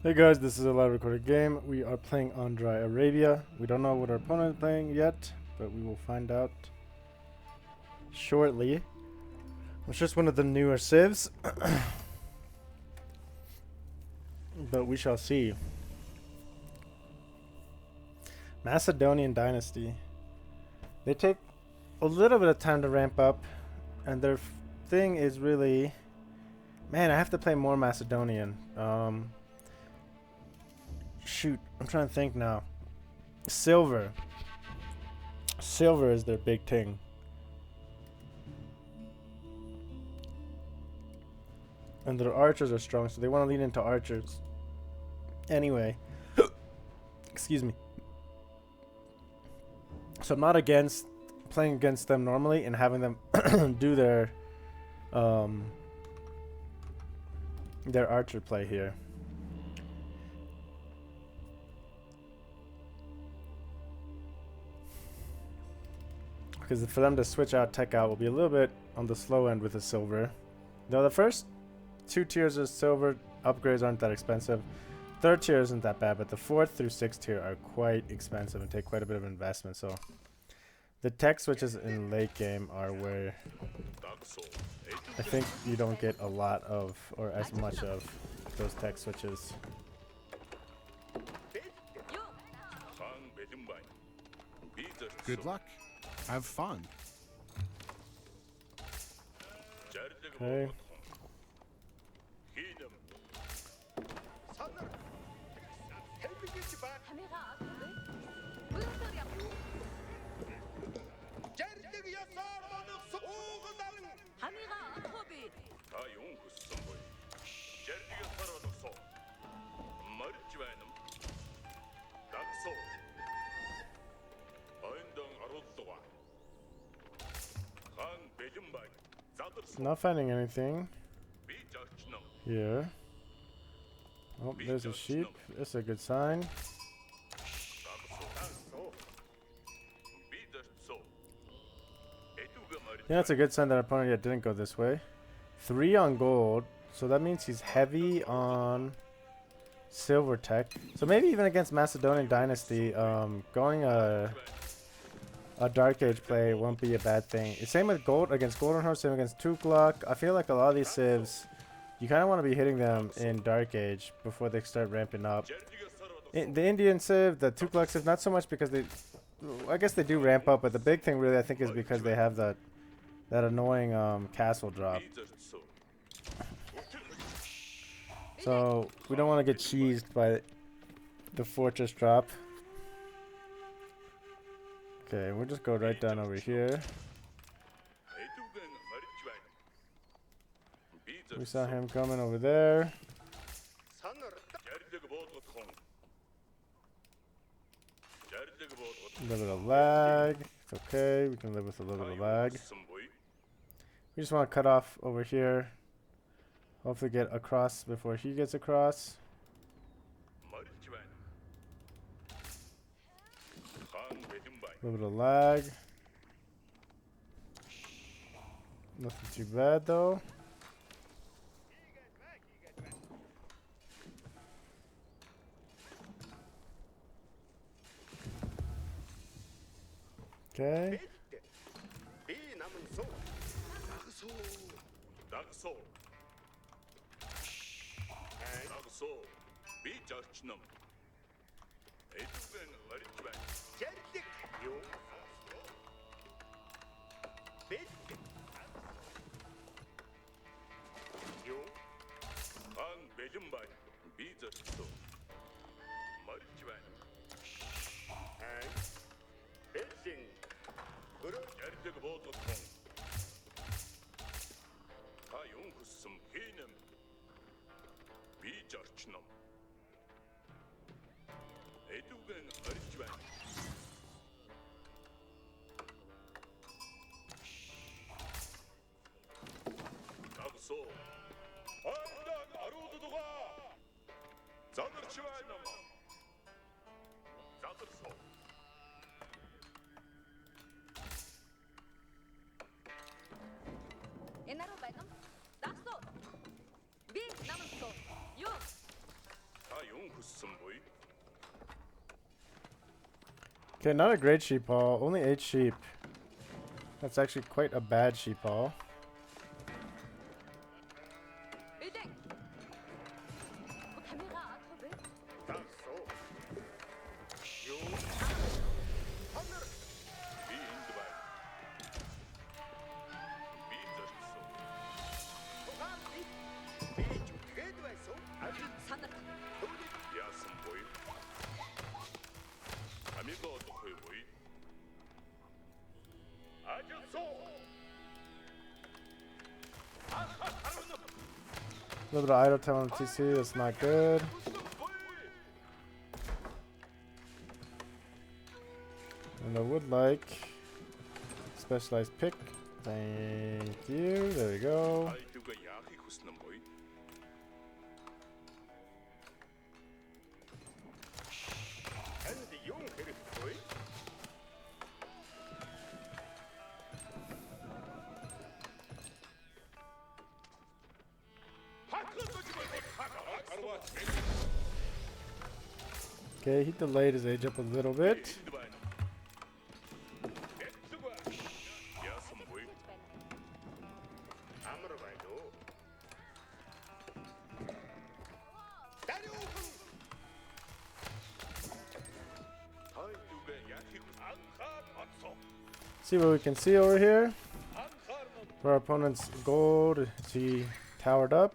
Hey guys, this is a live recorded game. We are playing on Dry Arabia. We don't know what our opponent is playing yet, but we will find out shortly. It's just one of the newer civs, but we shall see. Macedonian dynasty. They take a little bit of time to ramp up, and their thing is really, man, I have to play more Macedonian. Shoot, I'm trying to think now. Silver is their big thing. And their archers are strong, so they want to lean into archers. Anyway, excuse me. So I'm not against playing against them normally and having them do their archer play here. Because for them to switch out tech out will be a little bit on the slow end with the silver. Though the first two tiers of silver upgrades aren't that expensive. Third tier isn't that bad, but the fourth through sixth tier are quite expensive and take quite a bit of investment. So the tech switches in late game are where I think you don't get a lot of or as much of those tech switches. Good luck. Have fun. Okay. Not finding anything here. Oh, there's a sheep. That's a good sign. Yeah, that's a good sign that our opponent yet didn't go this way. 3 on gold, so that means he's heavy on silver tech. So maybe even against Macedonian Dynasty, going a Dark Age play won't be a bad thing. Same with gold against Golden Horse, same against Tukluk. I feel like a lot of these civs, you kind of want to be hitting them in Dark Age before they start ramping up. The Indian civ, the Tukluk civ, not so much because they, I guess they do ramp up, but the big thing really I think is because they have that annoying castle drop. So we don't want to get cheesed by the fortress drop. Okay, we'll just go right down over here. We saw him coming over there. A little bit of lag. It's okay, we can live with a little bit of lag. We just want to cut off over here. Hopefully get across before he gets across. A little bit of lag. Nothing too bad though. Okay. Okay, not a great sheep haul. Only 8 sheep. That's actually quite a bad sheep haul. A little bit of idle time on TC, that's not good. And I would like specialized pick. Thank you. There we go. Okay, he delayed his age up a little bit. See what we can see over here. For our opponent's gold, is he towered up?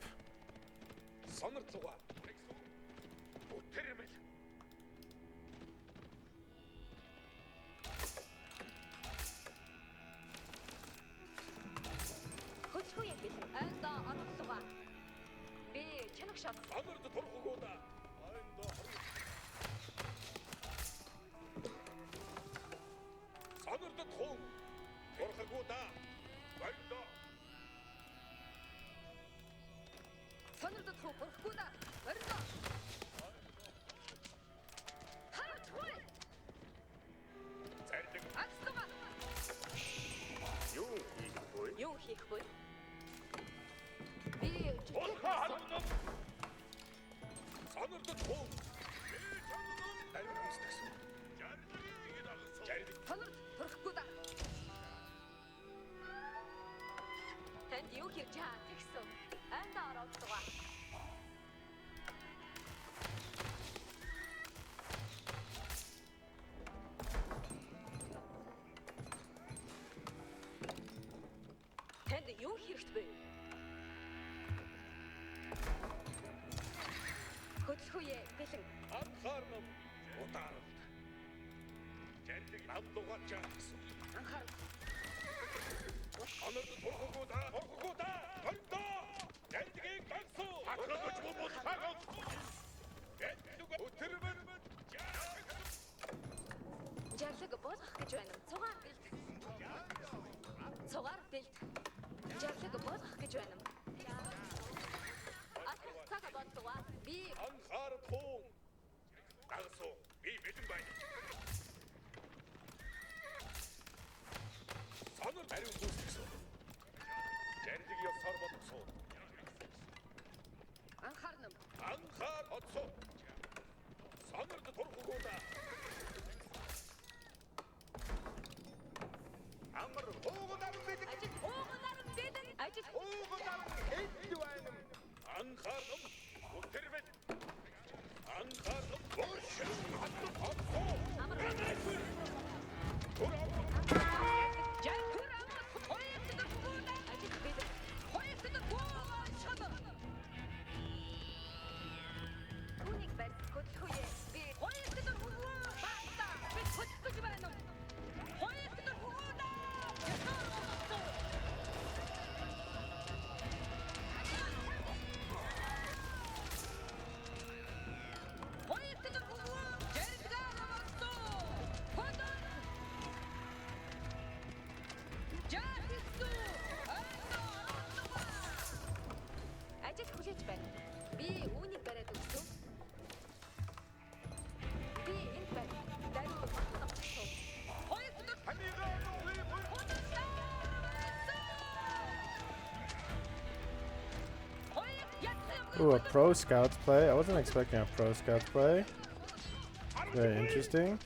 Ooh, a pro scouts play. I wasn't expecting a pro scouts play. Very interesting.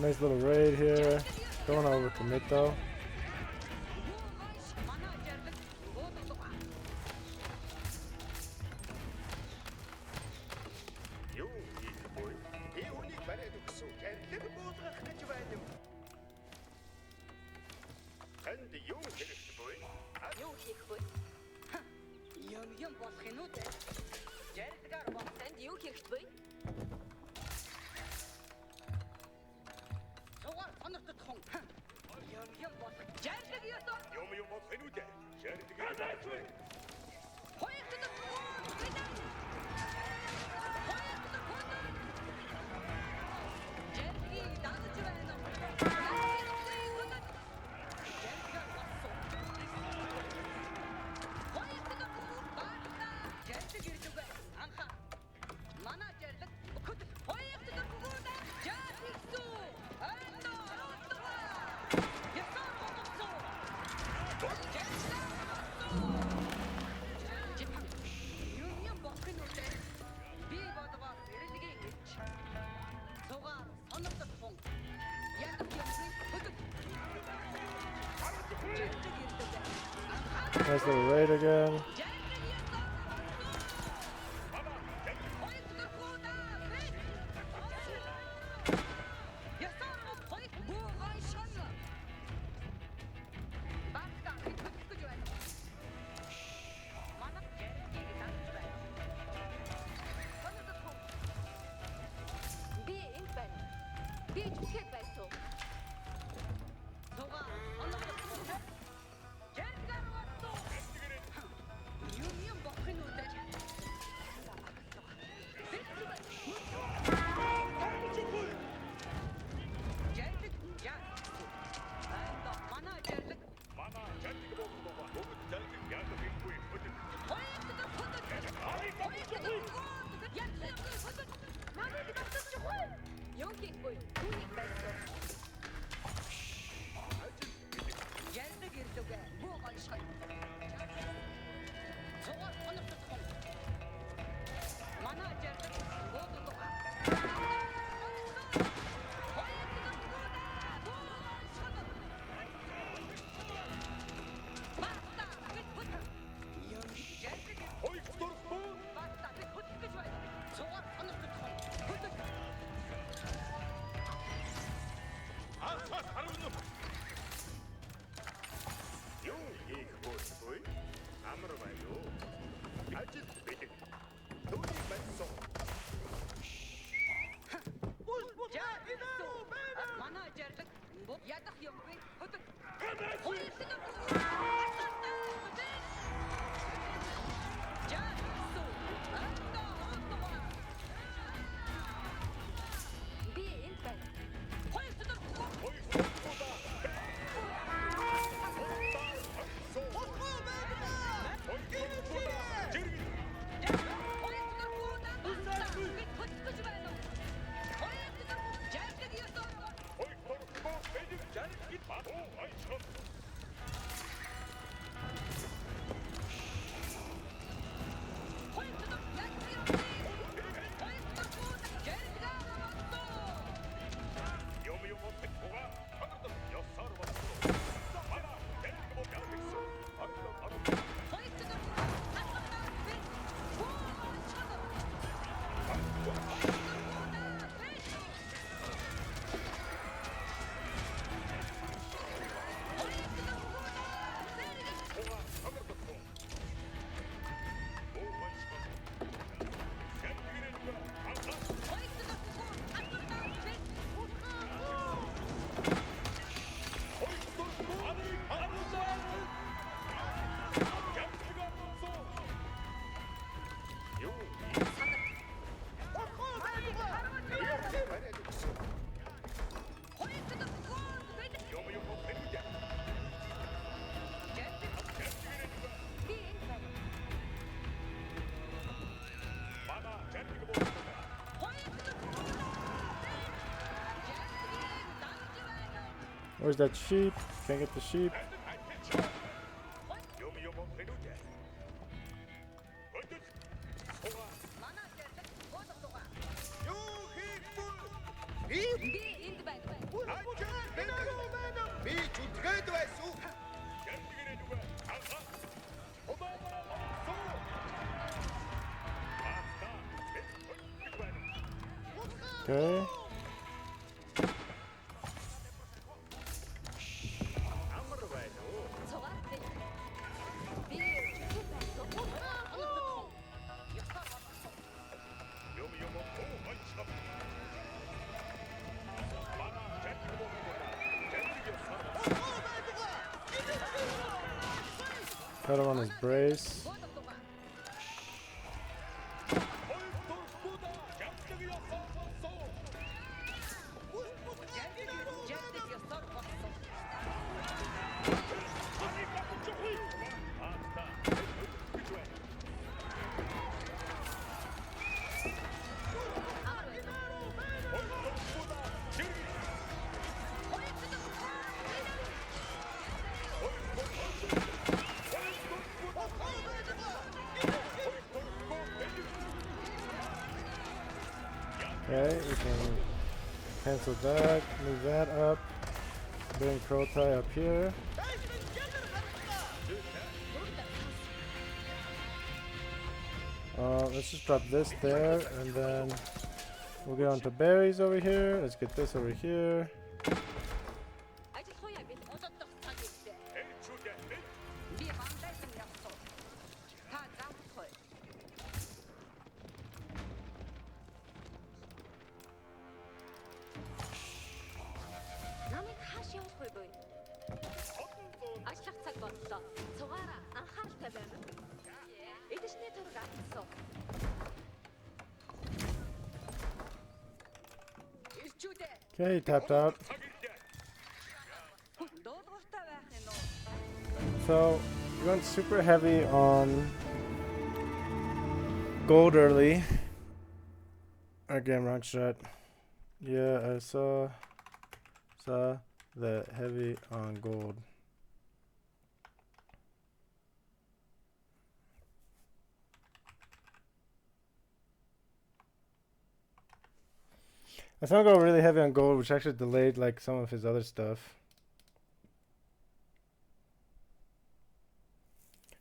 Nice little raid here. Going over commit though. Nice little raid again. Where's that sheep? Can't get the sheep. Okay. Cut him on his brace. Okay, we can cancel that, move that up, bring Krotai up here. Let's just drop this there, and then we'll get on to berries over here. Let's get this over here. Okay, he tapped out. So, we went super heavy on gold early. Again, wrong strat. Yeah, I saw the heavy on gold. I saw him go really heavy on gold, which actually delayed like some of his other stuff.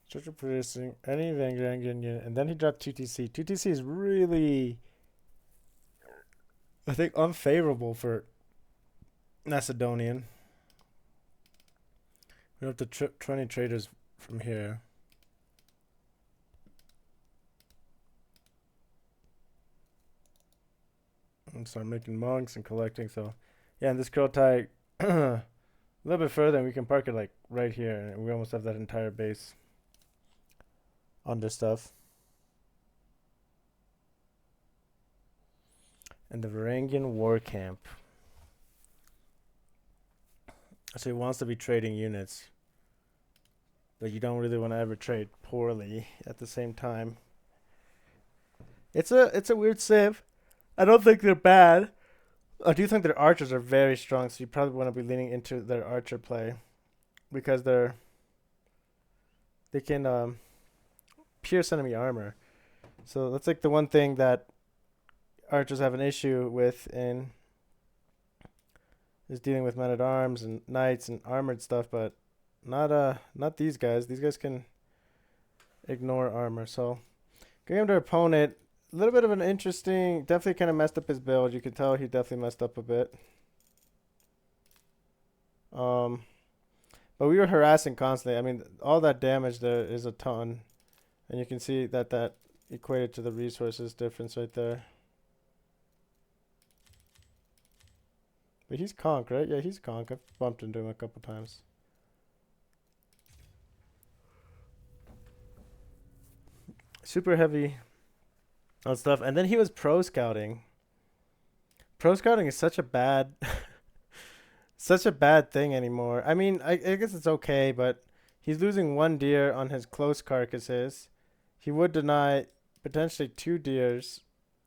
Start producing any Vanguard unit, and then he dropped 2TC. 2TC is really, I think, unfavorable for Macedonian. We have to trip 20 traders from here. And start making monks and collecting. So, yeah, and this curl tie a little bit further, and we can park it like right here, and we almost have that entire base under stuff. And the Varangian war camp. So he wants to be trading units, but you don't really want to ever trade poorly at the same time. It's a weird civ. I don't think they're bad. I do think their archers are very strong, so you probably want to be leaning into their archer play because they can pierce enemy armor. So that's like the one thing that archers have an issue with in is dealing with men-at-arms and knights and armored stuff, but not these guys. These guys can ignore armor. So going up to our opponent, a little bit of an interesting, definitely kind of messed up his build. You can tell he definitely messed up a bit. But we were harassing constantly. I mean, all that damage there is a ton. And you can see that equated to the resources difference right there. But he's conk, right? Yeah, he's conk. I've bumped into him a couple times. Super heavy on stuff. And then he was pro scouting. Pro scouting is such a bad such a bad thing anymore. I mean, I guess it's okay, but he's losing 1 deer on his close carcasses. He would deny potentially 2 deers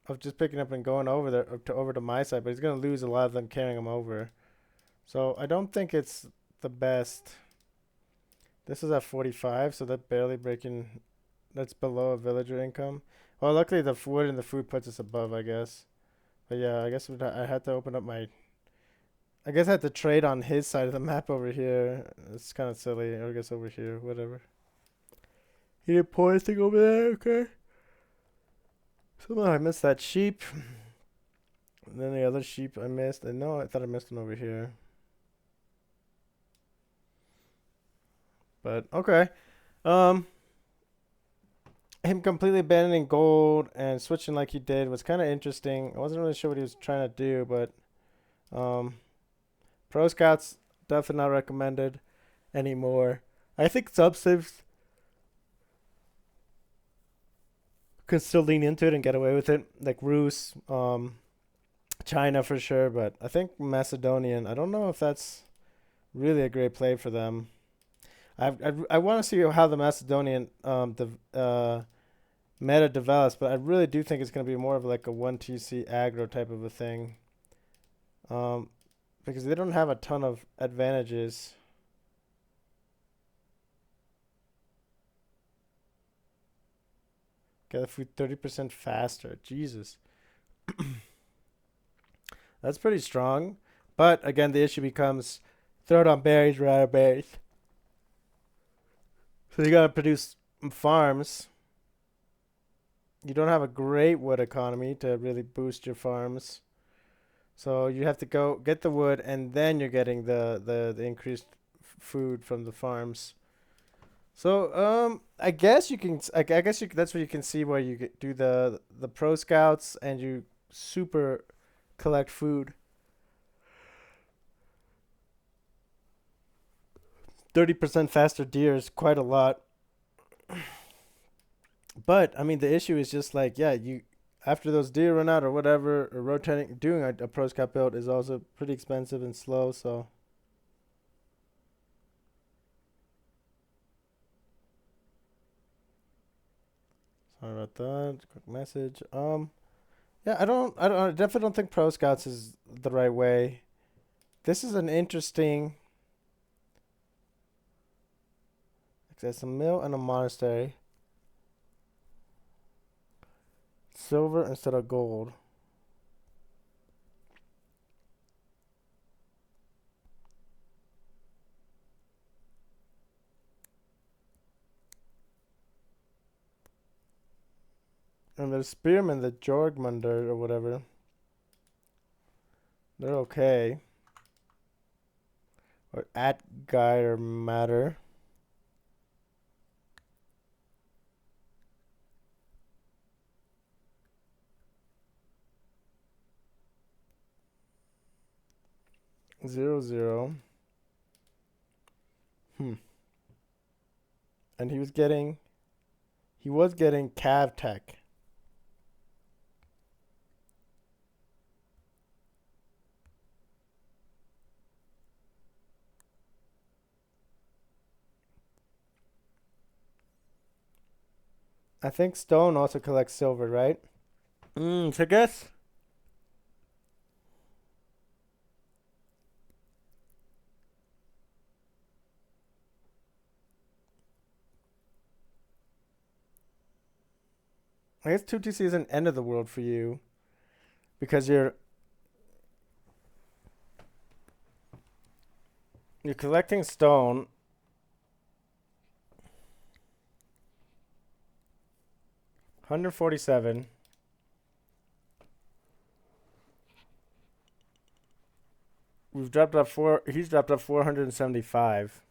of just picking up and going over there over to my side, but he's going to lose a lot of them carrying him over. So I don't think it's the best. This is at 45, so that's barely breaking. That's below a villager income. Well, luckily the wood and the food puts us above, I guess. But yeah, I guess I had to open up my. I guess I had to trade on his side of the map over here. It's kind of silly. Or I guess over here, whatever. He didn't pour anything over there, okay. Somehow I missed that sheep. And then the other sheep I missed. And no, I thought I missed one over here. But okay. Him completely abandoning gold and switching like he did was kind of interesting. I wasn't really sure what he was trying to do, but pro scouts definitely not recommended anymore. I think subcivs could still lean into it and get away with it, like Rus, China for sure, but I think Macedonian, I don't know if that's really a great play for them. I want to see how the Macedonian meta develops, but I really do think it's going to be more of like a 1TC aggro type of a thing, because they don't have a ton of advantages. Get the food 30% faster. Jesus. That's pretty strong. But again, the issue becomes throw it on berries, we're out of berries. So you gotta produce farms. you don't have a great wood economy to really boost your farms. So you have to go get the wood, and then you're getting the increased food from the farms. So I guess you can. I guess that's where you can see where you do the pro scouts and you super collect food. 30% faster deer is quite a lot. But I mean, the issue is just like, yeah, you after those deer run out or whatever, or rotating, doing a pro scout build is also pretty expensive and slow. So sorry about that. Quick message. Yeah, I definitely don't think pro scouts is the right way. This is an interesting. There's a mill and a monastery. Silver instead of gold. And there's spearmen, the Jorgmunder or whatever. They're okay. Or Atgeir matter. Zero zero. And he was getting Cav Tech. I think stone also collects silver, right? So I guess. I guess 2TC is an end of the world for you because you're collecting stone. $147. We've dropped up he's dropped up 475.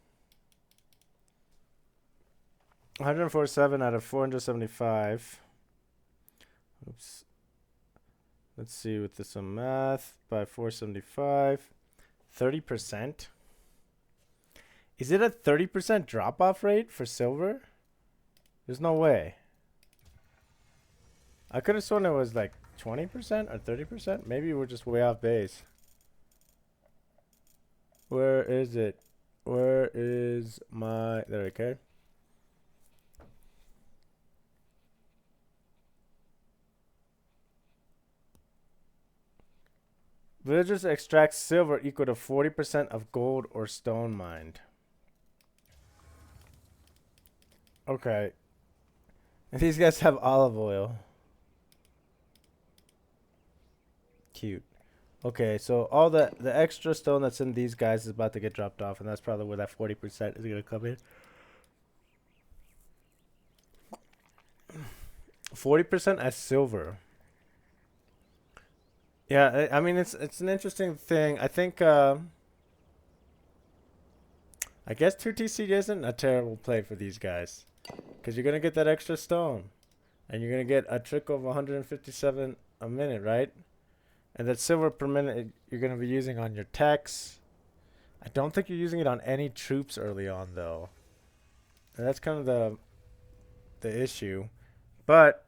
147 out of 475. Oops. Let's see with this some math. By 475. 30%. Is it a 30% drop off rate for silver? There's no way. I could have sworn it was like 20% or 30%. Maybe we're just way off base. Where is it? Where is my... There, okay. Villagers extract silver equal to 40% of gold or stone mined. Okay. And these guys have olive oil. Cute. Okay, so all the extra stone that's in these guys is about to get dropped off, and that's probably where that 40% is going to come in. 40% as silver. Yeah, I mean it's an interesting thing. I think I guess 2TC isn't a terrible play for these guys, because you're gonna get that extra stone, and you're gonna get a trickle of 157 a minute, right? And that silver per minute you're gonna be using on your techs. I don't think you're using it on any troops early on though, and that's kind of the issue. But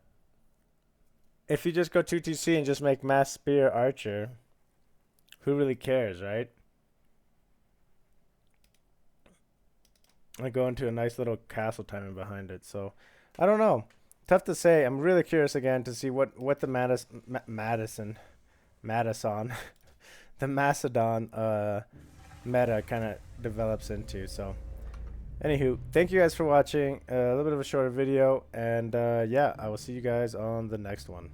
if you just go 2TC and just make mass spear archer, who really cares, right? I go into a nice little castle timing behind it, so I don't know. Tough to say. I'm really curious again to see what the Madison, the Macedon meta kind of develops into. So, anywho, thank you guys for watching. A little bit of a shorter video, and yeah, I will see you guys on the next one.